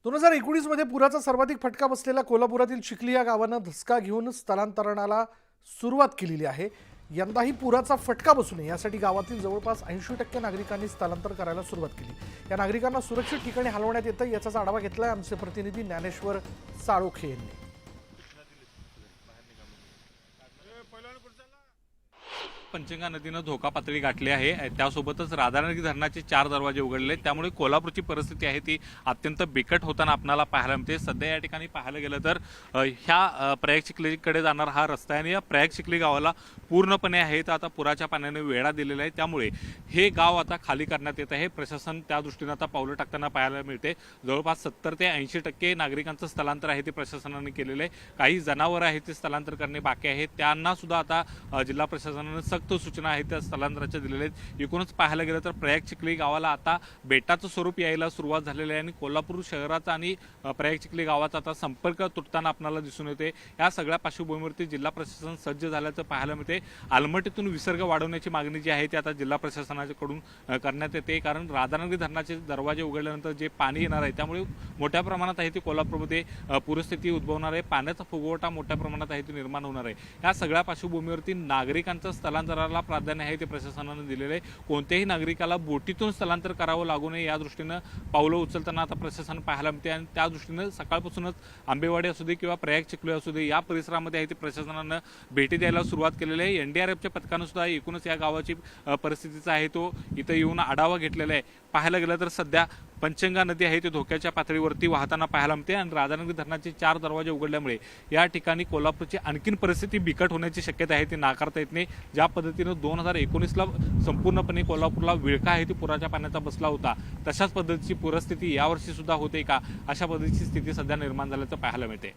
2019 मध्ये पुराचा सर्वाधिक फटका बसलेल्या कोल्हापुरातील चिखली या गावानं धसका घेऊन स्थलांतरणाला सुरुवात केलेली आहे। यंदाही पुराचा फटका बसू नये यासाठी गावातील जवळपास 80% नागरिकांनी स्थलांतर करायला सुरुवात केली। या नागरिकांना सुरक्षित ठिकाणी हलवण्यात येतं याचा आढावा घेतलाय आमचे प्रतिनिधी ज्ञानेश्वर साळोखे यांनी। पंचगंगा नदीनं धोका पातळी गाठली आहे। त्यासोबतच राधानगरी धरणाचे 4 दरवाजे उघडले, त्यामुळे कोल्हापूरची परिस्थिती आहे ती अत्यंत बिकट होताना आपल्याला पाहायला मिळते। सध्या या ठिकाणी पाहायला गेलं तर ह्या प्रयाग चिखलीकडे जाणारा हा रस्ता आहे आणि या प्रयाग चिखली गावाला पूर्णपणे आहे तर आता पुराच्या पाण्याने वेढा दिलेला आहे, त्यामुळे हे गाव आता खाली करण्यात येत आहे। प्रशासन त्या दृष्टीने आता पावलं टाकताना पाहायला मिळते। जवळपास 70 ते 80% नागरिकांचं स्थलांतर आहे ते प्रशासनाने केलेलं आहे। काही जनावर आहेत ते स्थलांतर करणे बाकी आहे, त्यांना सुद्धा आता जिल्हा प्रशासनाने सक्त सूचना आहेत त्या स्थलांतराच्या दिलेल्या आहेत। एकूणच पाहायला गेलं तर प्रयाग चिखली गावाला आता बेटाचं स्वरूप यायला सुरुवात झालेली आहे आणि कोल्हापूर शहराचा आणि प्रयाग चिखली गावाचा आता संपर्क तुटताना आपल्याला दिसून येते। या सगळ्या पार्श्वभूमीवरती जिल्हा प्रशासन सज्ज झाल्याचं पाहायला मिळते। आलमटीतून विसर्ग वाढवण्याची मागणी जी आहे ती आता जिल्हा प्रशासनाकडून करण्यात येते, कारण राधानगरी धरणाचे दरवाजे उघडल्यानंतर जे पाणी येणार आहे त्यामुळे मोठ्या प्रमाणात आहे ते कोल्हापूरमध्ये पूरस्थिती उद्भवणार आहे। पाण्याचा फुगवटा मोठ्या प्रमाणात आहे तो निर्माण होणार आहे। या सगळ्या पार्श्वभूमीवरती नागरिकांचं स्थलांतराला प्राधान्य आहे ते प्रशासनाने दिलेले आहे। कोणत्याही नागरिकाला बोटीतून स्थलांतर करावं लागू नये या दृष्टीने पावलं उचलताना आता प्रशासन पाहायला मिळते आणि त्या दृष्टीने सकाळपासूनच आंबेवाडी असू दे किंवा प्रयाग चिखली असू दे या परिसरामध्ये आहे ते प्रशासनानं भेटी द्यायला सुरुवात केलेली आहे। एनडीआरएफच्या पथकानं सुद्धा एकूणच या गावाची परिस्थितीचा आहे तो इथं येऊन आढावा घेतलेला आहे। पाहायला गेलं तर सध्या पंचगंगा नदी आहे ते धोक्याच्या पातळीवरती वाहताना पाहायला मिळते आणि राधानगरी धरणाचे 4 दरवाजे उघडल्यामुळे या ठिकाणी कोल्हापूरची आणखीन परिस्थिती बिकट होण्याची शक्यता आहे ती नाकारता येत नाही। ज्या पद्धतीने 2019ला संपूर्णपणे कोल्हापूरला विळखा आहे ती पुराच्या पाण्याचा बसला होता, तशाच पद्धतीची पूरस्थिती यावर्षी सुद्धा होते का अशा पद्धतीची स्थिती सध्या निर्माण झाल्याचं पाहायला मिळते।